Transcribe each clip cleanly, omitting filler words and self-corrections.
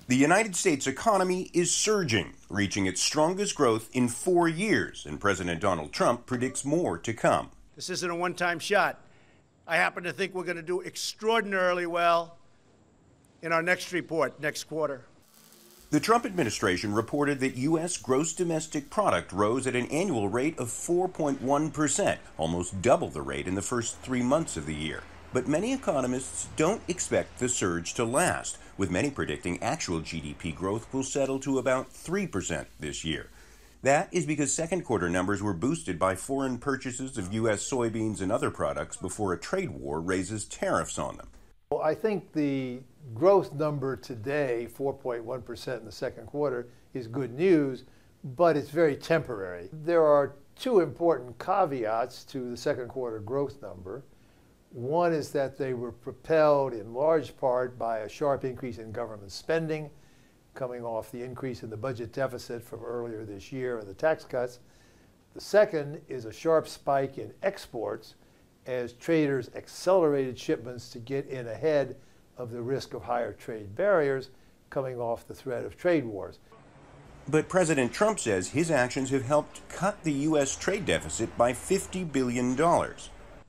The United States economy is surging, reaching its strongest growth in 4 years, and President Donald Trump predicts more to come. This isn't a one-time shot. I happen to think we're going to do extraordinarily well in our next report, next quarter. The Trump administration reported that U.S. gross domestic product rose at an annual rate of 4.1%, almost double the rate in the first 3 months of the year. But many economists don't expect the surge to last, with many predicting actual GDP growth will settle to about 3% this year. That is because second quarter numbers were boosted by foreign purchases of U.S. soybeans and other products before a trade war raises tariffs on them. Well, I think the growth number today, 4.1% in the second quarter, is good news, but it's very temporary. There are two important caveats to the second quarter growth number. One is that they were propelled in large part by a sharp increase in government spending, coming off the increase in the budget deficit from earlier this year and the tax cuts. The second is a sharp spike in exports as traders accelerated shipments to get in ahead of the risk of higher trade barriers coming off the threat of trade wars. But President Trump says his actions have helped cut the U.S. trade deficit by $50 billion.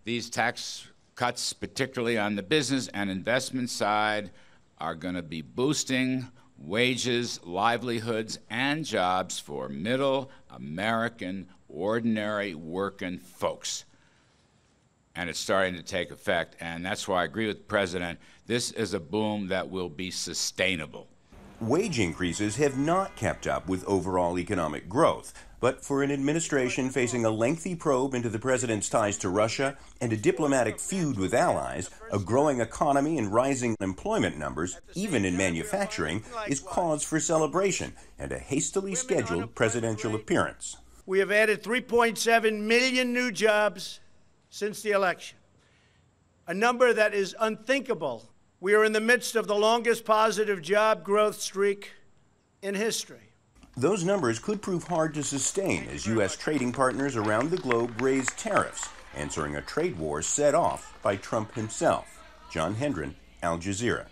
These tax cuts, particularly on the business and investment side, are going to be boosting wages, livelihoods, and jobs for middle American, ordinary working folks. And it's starting to take effect, and that's why I agree with the President. This is a boom that will be sustainable. Wage increases have not kept up with overall economic growth. But for an administration facing a lengthy probe into the president's ties to Russia and a diplomatic feud with allies, a growing economy and rising employment numbers, even in manufacturing, is cause for celebration and a hastily scheduled presidential appearance. We have added 3.7 million new jobs since the election, a number that is unthinkable. We are in the midst of the longest positive job growth streak in history. Those numbers could prove hard to sustain as U.S. trading partners around the globe raise tariffs, answering a trade war set off by Trump himself. John Hendren, Al Jazeera.